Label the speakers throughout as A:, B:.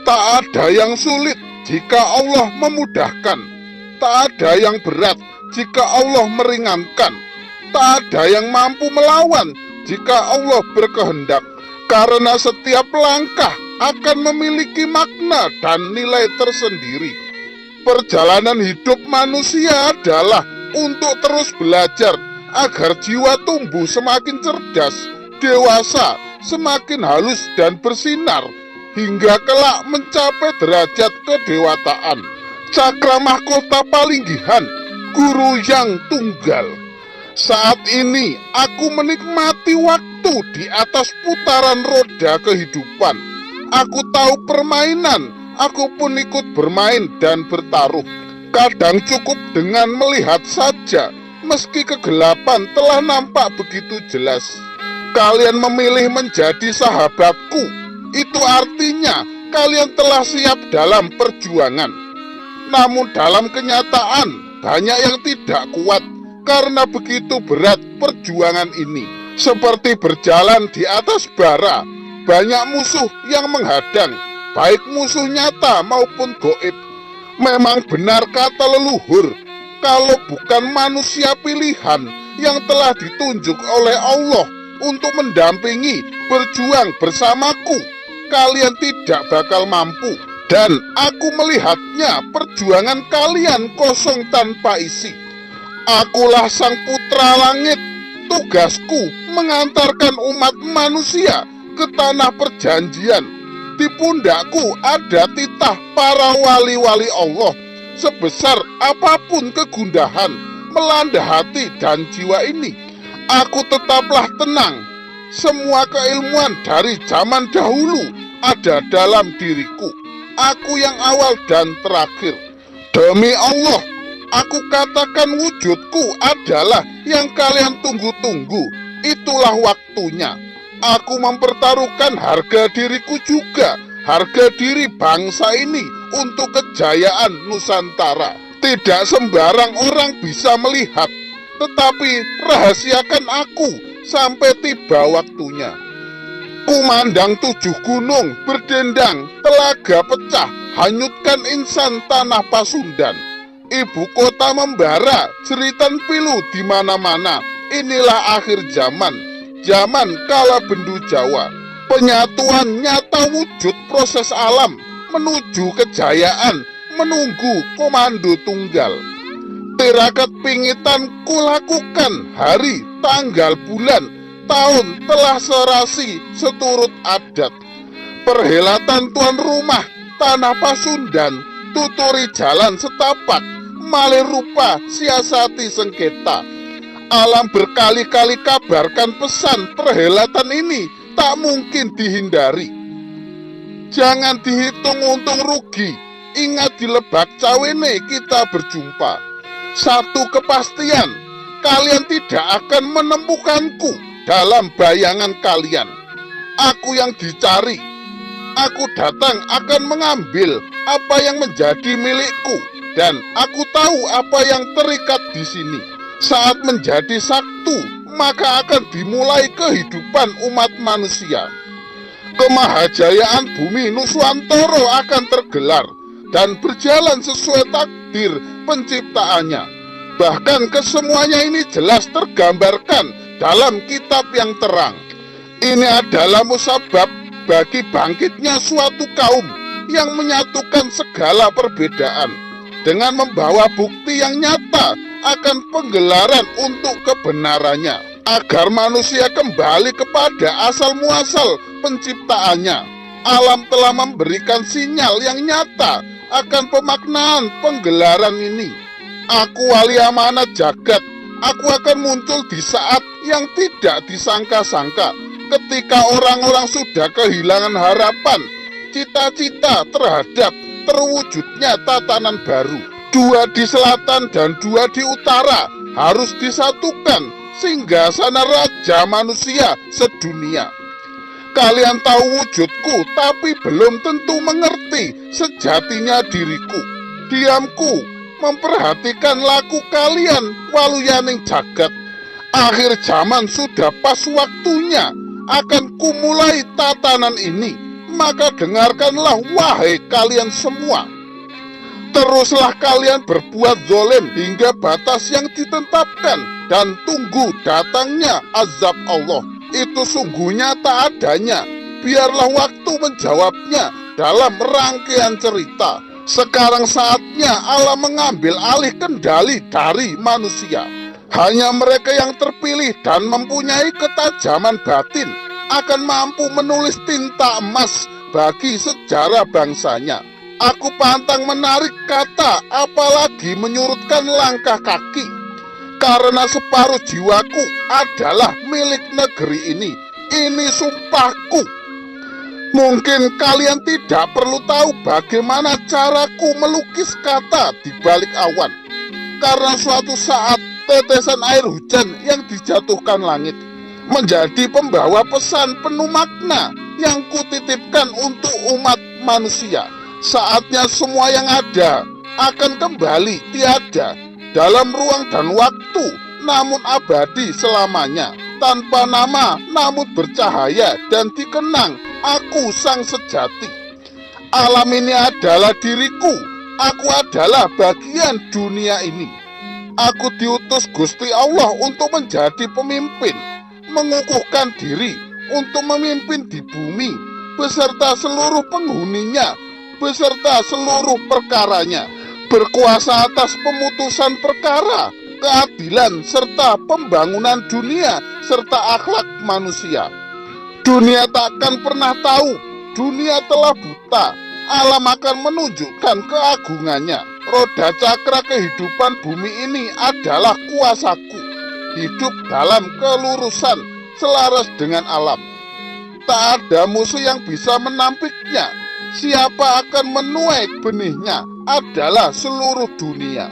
A: Tak ada yang sulit jika Allah memudahkan. Tak ada yang berat jika Allah meringankan. Tak ada yang mampu melawan jika Allah berkehendak. Karena setiap langkah akan memiliki makna dan nilai tersendiri. Perjalanan hidup manusia adalah untuk terus belajar agar jiwa tumbuh semakin cerdas, dewasa, semakin halus dan bersinar, hingga kelak mencapai derajat kedewataan. Cakra mahkota palinggihan, guru yang tunggal. Saat ini aku menikmati waktu di atas putaran roda kehidupan. Aku tahu permainan, aku pun ikut bermain dan bertaruh. Kadang cukup dengan melihat saja, meski kegelapan telah nampak begitu jelas. Kalian memilih menjadi sahabatku, itu artinya kalian telah siap dalam perjuangan. Namun dalam kenyataan, banyak yang tidak kuat karena begitu berat perjuangan ini. Seperti berjalan di atas bara, banyak musuh yang menghadang, baik musuh nyata maupun goib. Memang benar kata leluhur, kalau bukan manusia pilihan yang telah ditunjuk oleh Allah untuk mendampingi berjuang bersamaku, kalian tidak bakal mampu. Dan aku melihatnya perjuangan kalian kosong tanpa isi. Akulah sang putra langit, tugasku mengantarkan umat manusia ke tanah perjanjian. Di pundakku ada titah para wali-wali Allah. Sebesar apapun kegundahan melanda hati dan jiwa ini, aku tetaplah tenang. Semua keilmuan dari zaman dahulu ada dalam diriku. Aku yang awal dan terakhir. Demi Allah, aku katakan wujudku adalah yang kalian tunggu-tunggu. Itulah waktunya. Aku mempertaruhkan harga diriku juga, harga diri bangsa ini untuk kejayaan Nusantara. Tidak sembarang orang bisa melihat, tetapi rahasiakan aku sampai tiba waktunya. Kumandang 7 gunung berdendang, telaga pecah, hanyutkan insan tanah Pasundan. Ibu kota membara, jeritan pilu di mana-mana. Inilah akhir zaman, zaman kala bendu Jawa. Penyatuan nyata wujud proses alam menuju kejayaan, menunggu komando tunggal. Tirakat pingitan kulakukan, hari, tanggal, bulan, tahun telah serasi seturut adat. Perhelatan tuan rumah tanah Pasundan, tuturi jalan setapak, malih rupa siasati sengketa. Alam berkali-kali kabarkan pesan perhelatan ini tak mungkin dihindari. Jangan dihitung untung rugi, ingat di Lebak Cawene kita berjumpa. Satu kepastian, kalian tidak akan menemukanku dalam bayangan kalian. Aku yang dicari. Aku datang akan mengambil apa yang menjadi milikku, dan aku tahu apa yang terikat di sini. Saat menjadi Sabtu, maka akan dimulai kehidupan umat manusia. Kemahajayaan bumi Nuswantara akan tergelar dan berjalan sesuai takdir penciptaannya. Bahkan kesemuanya ini jelas tergambarkan dalam kitab yang terang. Ini adalah musabab bagi bangkitnya suatu kaum yang menyatukan segala perbedaan dengan membawa bukti yang nyata akan penggelaran untuk kebenarannya, agar manusia kembali kepada asal muasal penciptaannya. Alam telah memberikan sinyal yang nyata akan pemaknaan penggelaran ini. Aku wali amanat jagat. Aku akan muncul di saat yang tidak disangka-sangka, ketika orang-orang sudah kehilangan harapan, cita-cita terhadap terwujudnya tatanan baru. 2 di selatan dan 2 di utara harus disatukan sehingga sana raja manusia sedunia. Kalian tahu wujudku, tapi belum tentu mengerti sejatinya diriku. Diamku memperhatikan laku kalian waluyaning jagat. Akhir zaman sudah pas waktunya, akan kumulai tatanan ini maka dengarkanlah wahai kalian semua. Teruslah kalian berbuat zalim hingga batas yang ditetapkan, dan tunggu datangnya azab Allah. Itu sungguh nyata adanya. Biarlah waktu menjawabnya dalam rangkaian cerita. Sekarang saatnya Allah mengambil alih kendali dari manusia. Hanya mereka yang terpilih dan mempunyai ketajaman batin akan mampu menulis tinta emas bagi sejarah bangsanya. Aku pantang menarik kata, apalagi menyurutkan langkah kaki, karena separuh jiwaku adalah milik negeri ini. Ini sumpahku. Mungkin kalian tidak perlu tahu bagaimana caraku melukis kata di balik awan, karena suatu saat tetesan air hujan yang dijatuhkan langit menjadi pembawa pesan penuh makna yang kutitipkan untuk umat manusia. Saatnya semua yang ada akan kembali tiada dalam ruang dan waktu, namun abadi selamanya. Tanpa nama, namun bercahaya dan dikenang, aku sang sejati. Alam ini adalah diriku, aku adalah bagian dunia ini. Aku diutus Gusti Allah untuk menjadi pemimpin, mengukuhkan diri untuk memimpin di bumi, beserta seluruh penghuninya, beserta seluruh perkaranya, berkuasa atas pemutusan perkara, keadilan, serta pembangunan dunia, serta akhlak manusia. Dunia takkan pernah tahu, dunia telah buta, alam akan menunjukkan keagungannya. Roda cakra kehidupan bumi ini adalah kuasaku, hidup dalam kelurusan, selaras dengan alam. Tak ada musuh yang bisa menampiknya. Siapa akan menuai benihnya adalah seluruh dunia.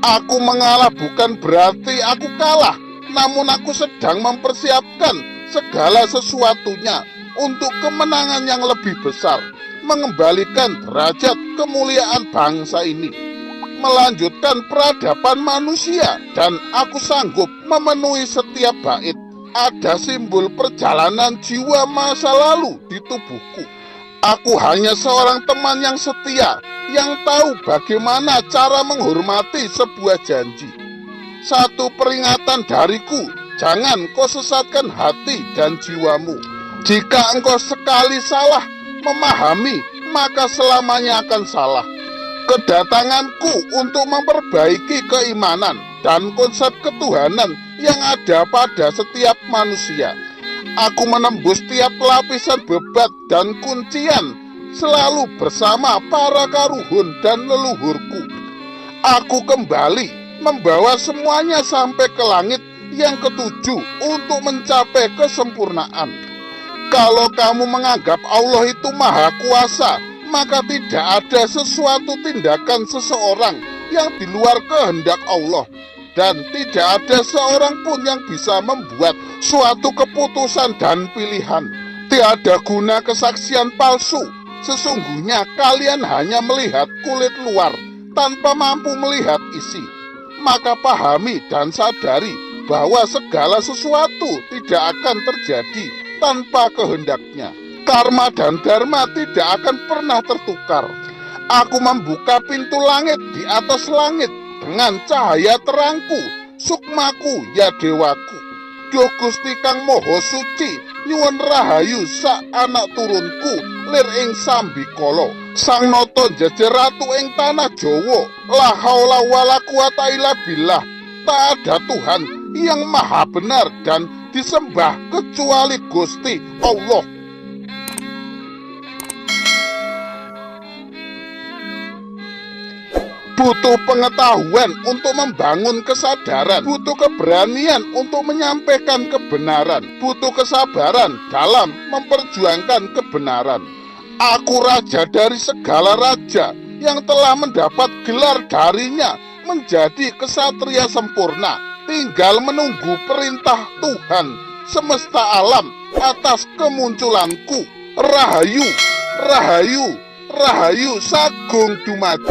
A: Aku mengalah bukan berarti aku kalah, namun aku sedang mempersiapkan segala sesuatunya untuk kemenangan yang lebih besar, mengembalikan derajat kemuliaan bangsa ini, melanjutkan peradaban manusia, dan aku sanggup memenuhi setiap bait. Ada simbol perjalanan jiwa masa lalu di tubuhku. Aku hanya seorang teman yang setia, yang tahu bagaimana cara menghormati sebuah janji. Satu peringatan dariku, jangan kau sesatkan hati dan jiwamu. Jika engkau sekali salah memahami, maka selamanya akan salah. Kedatanganku untuk memperbaiki keimanan dan konsep ketuhanan yang ada pada setiap manusia. Aku menembus tiap lapisan bebat dan kuncian, selalu bersama para karuhun dan leluhurku. Aku kembali membawa semuanya sampai ke langit yang ketujuh untuk mencapai kesempurnaan. Kalau kamu menganggap Allah itu maha kuasa, maka tidak ada sesuatu tindakan seseorang yang di luar kehendak Allah, dan tidak ada seorang pun yang bisa membuat suatu keputusan dan pilihan. Tiada guna kesaksian palsu. Sesungguhnya kalian hanya melihat kulit luar tanpa mampu melihat isi. Maka pahami dan sadari bahwa segala sesuatu tidak akan terjadi tanpa kehendaknya. Karma dan dharma tidak akan pernah tertukar. Aku membuka pintu langit di atas langit dengan cahaya terangku, sukmaku ya dewaku. Duh Gusti kang moho suci, nyuwun rahayu sak anak turunku lir ing sambikala. Sang nata jejer ratu ing tanah Jawa, la haula wala quwata illa billah. Tak ada Tuhan yang maha benar dan disembah kecuali Gusti Allah. Butuh pengetahuan untuk membangun kesadaran, butuh keberanian untuk menyampaikan kebenaran, butuh kesabaran dalam memperjuangkan kebenaran. Aku raja dari segala raja yang telah mendapat gelar darinya menjadi kesatria sempurna, tinggal menunggu perintah Tuhan semesta alam atas kemunculanku. Rahayu, rahayu, rahayu sagung dumadi.